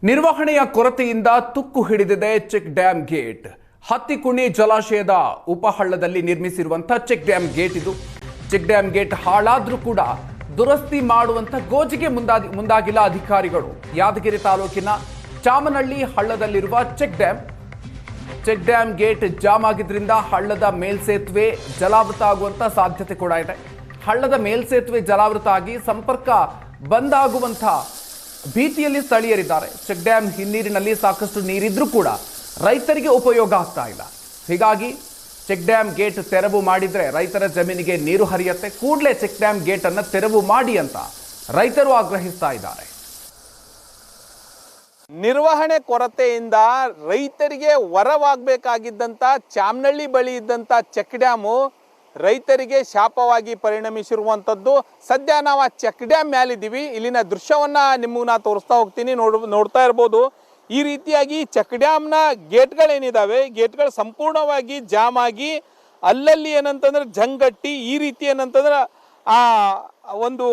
ನಿರ್ವಹಣೆಯ ಕೊರತೆಯಿಂದ ತುಕ್ಕು ಹಿಡಿದಿದೆ ಚೆಕ್ ಡ್ಯಾಂ ಗೇಟ್. ಹತ್ತಿಕುಣಿ ಜಲಾಶಯದ ಉಪಹಳ್ಳದಲ್ಲಿ ನಿರ್ಮಿಸಿರುವಂತಹ ಚೆಕ್ ಡ್ಯಾಂ ಗೇಟ್ ಇದು. ಚೆಕ್ ಡ್ಯಾಂ ಗೇಟ್ ಹಾಳಾದ್ರೂ ಕೂಡ ದುರಸ್ತಿ ಮಾಡುವಂತ ಗೋಜಿಗೆ ಮುಂದಾಗಿಲ್ಲ ಅಧಿಕಾರಿಗಳು. ಯಾದಗಿರಿ ತಾಲೂಕಿನ ಚಾಮನಹಳ್ಳಿ ಹಳ್ಳದಲ್ಲಿರುವ ಚೆಕ್ ಡ್ಯಾಂ ಗೇಟ್ ಜಾಮ್ ಆಗಿದ್ರಿಂದ ಹಳ್ಳದ ಮೇಲ್ಸೇತುವೆ ಜಲಾವೃತ ಆಗುವಂತ ಸಾಧ್ಯತೆ ಕೂಡ ಇದೆ. ಹಳ್ಳದ ಮೇಲ್ಸೇತುವೆ ಜಲಾವೃತ ಆಗಿ ಸಂಪರ್ಕ ಬಂದ್ ಆಗುವಂತ ಭೀತಿಯಲ್ಲಿ ಸ್ಥಳೀಯರಿದ್ದಾರೆ. ಚೆಕ್ ಡ್ಯಾಂ ಹಿನ್ನೀರಿನಲ್ಲಿ ಸಾಕಷ್ಟು ನೀರಿದ್ರೂ ಕೂಡ ರೈತರಿಗೆ ಉಪಯೋಗ ಆಗ್ತಾ ಇಲ್ಲ. ಹೀಗಾಗಿ ಚೆಕ್ ಡ್ಯಾಂ ಗೇಟ್ ತೆರವು ಮಾಡಿದ್ರೆ ರೈತರ ಜಮೀನಿಗೆ ನೀರು ಹರಿಯುತ್ತೆ. ಕೂಡಲೇ ಚೆಕ್ ಡ್ಯಾಂ ಗೇಟ್ ಅನ್ನು ತೆರವು ಮಾಡಿ ಅಂತ ರೈತರು ಆಗ್ರಹಿಸ್ತಾ ಇದ್ದಾರೆ. ನಿರ್ವಹಣೆ ಕೊರತೆಯಿಂದ ರೈತರಿಗೆ ವರವಾಗಬೇಕಾಗಿದ್ದಂಥ ಚಾಮನಹಳ್ಳಿ ಬಳಿ ಇದ್ದಂಥ ಚೆಕ್ ಡ್ಯಾಮು ರೈತರಿಗೆ ಶಾಪವಾಗಿ ಪರಿಣಮಿಸಿರುವಂಥದ್ದು. ಸದ್ಯ ನಾವು ಆ ಚೆಕ್ ಡ್ಯಾಮ್ ಮೇಲಿದ್ದೀವಿ. ಇಲ್ಲಿನ ದೃಶ್ಯವನ್ನು ನಿಮಗೆ ನಾ ತೋರಿಸ್ತಾ ಹೋಗ್ತೀನಿ. ನೋಡ್ತಾ ಇರ್ಬೋದು. ಈ ರೀತಿಯಾಗಿ ಚೆಕ್ ಡ್ಯಾಮ್ನ ಗೇಟ್ಗಳೇನಿದ್ದಾವೆ, ಗೇಟ್ಗಳು ಸಂಪೂರ್ಣವಾಗಿ ಜಾಮ್ ಆಗಿ ಅಲ್ಲಲ್ಲಿ ಏನಂತಂದ್ರೆ ಜಂಗಟ್ಟಿ ಈ ರೀತಿ ಏನಂತಂದ್ರೆ ಆ ಒಂದು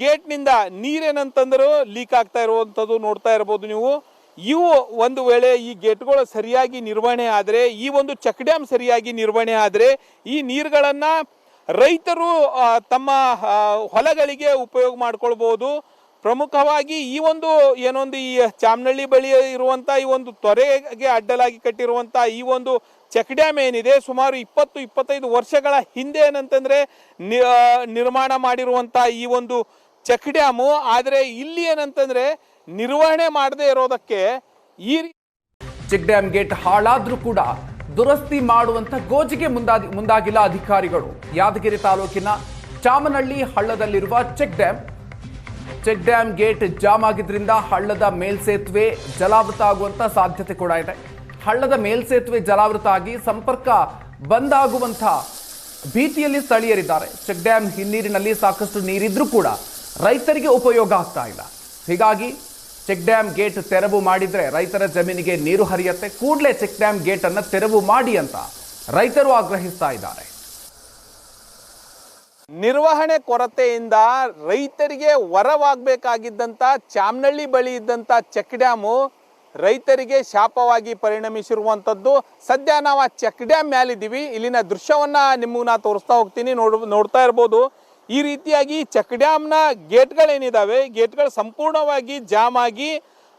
ಗೇಟ್ನಿಂದ ನೀರೇನಂತಂದ್ರೆ ಲೀಕ್ ಆಗ್ತಾ ಇರುವಂಥದ್ದು ನೋಡ್ತಾ ಇರ್ಬೋದು ನೀವು. ಇವು ಒಂದು ವೇಳೆ ಈ ಗೇಟ್ಗಳು ಸರಿಯಾಗಿ ನಿರ್ವಹಣೆ ಆದರೆ, ಈ ಒಂದು ಚೆಕ್ ಡ್ಯಾಮ್ ಸರಿಯಾಗಿ ನಿರ್ವಹಣೆ ಆದರೆ ಈ ನೀರುಗಳನ್ನು ರೈತರು ತಮ್ಮ ಹೊಲಗಳಿಗೆ ಉಪಯೋಗ ಮಾಡ್ಕೊಳ್ಬೋದು. ಪ್ರಮುಖವಾಗಿ ಈ ಒಂದು ಏನೊಂದು ಈ ಚಾಮನಹಳ್ಳಿ ಬಳಿ ಇರುವಂಥ ಈ ಒಂದು ತೊರೆಗೆ ಅಡ್ಡಲಾಗಿ ಕಟ್ಟಿರುವಂಥ ಈ ಒಂದು ಚೆಕ್ ಡ್ಯಾಮ್ ಏನಿದೆ, ಸುಮಾರು 20-25 ವರ್ಷಗಳ ಹಿಂದೆ ಏನಂತಂದರೆ ನಿರ್ಮಾಣ ಮಾಡಿರುವಂಥ ಈ ಒಂದು ಚೆಕ್ ಡ್ಯಾಮು. ಆದರೆ ಇಲ್ಲಿ ಏನಂತಂದರೆ ನಿರ್ವಹಣೆ ಮಾಡದೇ ಇರೋದಕ್ಕೆ ಈ ಚೆಕ್ ಡ್ಯಾಮ್ ಗೇಟ್ ಹಾಳಾದ್ರೂ ಕೂಡ ದುರಸ್ತಿ ಮಾಡುವಂತ ಗೋಜಿಗೆ ಮುಂದಾಗಿಲ್ಲ ಅಧಿಕಾರಿಗಳು. ಯಾದಗಿರಿ ತಾಲೂಕಿನ ಚಾಮನಹಳ್ಳಿ ಹಳ್ಳದಲ್ಲಿರುವ ಚೆಕ್ ಡ್ಯಾಂ ಗೇಟ್ ಜಾಮ್ ಆಗಿದ್ರಿಂದ ಹಳ್ಳದ ಮೇಲ್ಸೇತುವೆ ಜಲಾವೃತ ಆಗುವಂತ ಸಾಧ್ಯತೆ ಕೂಡ ಇದೆ. ಹಳ್ಳದ ಮೇಲ್ಸೇತುವೆ ಜಲಾವೃತ ಆಗಿ ಸಂಪರ್ಕ ಬಂದ್ ಆಗುವಂತ ಭೀತಿಯಲ್ಲಿ ಸ್ಥಳೀಯರಿದ್ದಾರೆ. ಚೆಕ್ ಡ್ಯಾಂ ಹಿನ್ನೀರಿನಲ್ಲಿ ಸಾಕಷ್ಟು ನೀರಿದ್ರೂ ಕೂಡ ರೈತರಿಗೆ ಉಪಯೋಗ ಆಗ್ತಾ ಇಲ್ಲ. ಹೀಗಾಗಿ ಚೆಕ್ ಡ್ಯಾಂ ಗೇಟ್ ತೆರವು ಮಾಡಿದ್ರೆ ರೈತರ ಜಮೀನಿಗೆ ನೀರು ಹರಿಯುತ್ತೆ. ಕೂಡಲೇ ಚೆಕ್ ಡ್ಯಾಂ ಗೇಟ್ ಅನ್ನು ತೆರವು ಮಾಡಿ ಅಂತ ರೈತರು ಆಗ್ರಹಿಸ್ತಾ ಇದ್ದಾರೆ. ನಿರ್ವಹಣೆ ಕೊರತೆಯಿಂದ ರೈತರಿಗೆ ವರವಾಗಬೇಕಾಗಿದ್ದಂಥ ಚಾಮನಹಳ್ಳಿ ಬಳಿ ಇದ್ದಂಥ ಚೆಕ್ ಡ್ಯಾಮು ರೈತರಿಗೆ ಶಾಪವಾಗಿ ಪರಿಣಮಿಸಿರುವಂಥದ್ದು. ಸದ್ಯ ನಾವು ಆ ಚೆಕ್ ಡ್ಯಾಮ್ ಮೇಲಿದ್ದೀವಿ. ಇಲ್ಲಿನ ದೃಶ್ಯವನ್ನು ನಿಮಗೆ ನಾ ತೋರಿಸ್ತಾ ಹೋಗ್ತೀನಿ. ನೋಡ್ತಾ ಇರ್ಬೋದು. ಈ ರೀತಿಯಾಗಿ ಚೆಕ್ ಡ್ಯಾಮ್ನ ಗೇಟ್ಗಳೇನಿದ್ದಾವೆ, ಗೇಟ್ಗಳು ಸಂಪೂರ್ಣವಾಗಿ ಜಾಮ್ ಆಗಿ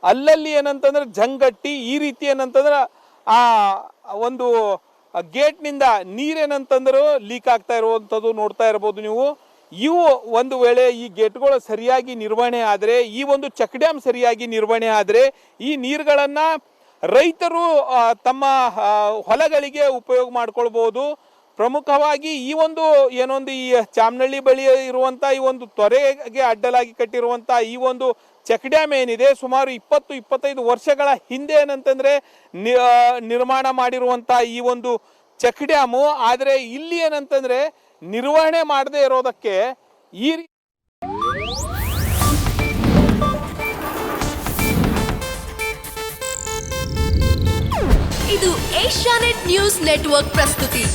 ಅಲ್ಲಲ್ಲಿ ಏನಂತಂದ್ರೆ ಜಂಗಟ್ಟಿ ಈ ರೀತಿ ಏನಂತಂದ್ರೆ ಆ ಒಂದು ಗೇಟ್ನಿಂದ ನೀರೇನಂತಂದ್ರೆ ಲೀಕ್ ಆಗ್ತಾ ಇರುವಂಥದ್ದು ನೋಡ್ತಾ ಇರ್ಬೋದು ನೀವು. ಇವು ಒಂದು ವೇಳೆ ಈ ಗೇಟ್ಗಳು ಸರಿಯಾಗಿ ನಿರ್ವಹಣೆ ಆದರೆ, ಈ ಒಂದು ಚೆಕ್ ಡ್ಯಾಮ್ ಸರಿಯಾಗಿ ನಿರ್ವಹಣೆ ಆದರೆ ಈ ನೀರುಗಳನ್ನು ರೈತರು ತಮ್ಮ ಹೊಲಗಳಿಗೆ ಉಪಯೋಗ ಮಾಡ್ಕೊಳ್ಬೋದು. ಪ್ರಮುಖವಾಗಿ ಈ ಒಂದು ಏನೊಂದು ಈ ಚಾಮನಹಳ್ಳಿ ಬಳಿ ಇರುವಂಥ ಈ ಒಂದು ತೊರೆಗೆ ಅಡ್ಡಲಾಗಿ ಕಟ್ಟಿರುವಂಥ ಈ ಒಂದು ಚೆಕ್ ಡ್ಯಾಮ್ ಏನಿದೆ, ಸುಮಾರು 20-25 ವರ್ಷಗಳ ಹಿಂದೆ ಏನಂತಂದರೆ ನಿರ್ಮಾಣ ಮಾಡಿರುವಂಥ ಈ ಒಂದು ಚೆಕ್ ಡ್ಯಾಮು. ಆದರೆ ಇಲ್ಲಿ ಏನಂತಂದರೆ ನಿರ್ವಹಣೆ ಮಾಡದೇ ಇರೋದಕ್ಕೆ ಈ ಇದು ಏಷ್ಯಾನೆಟ್ ನ್ಯೂಸ್ ನೆಟ್ವರ್ಕ್ ಪ್ರಸ್ತುತಿ.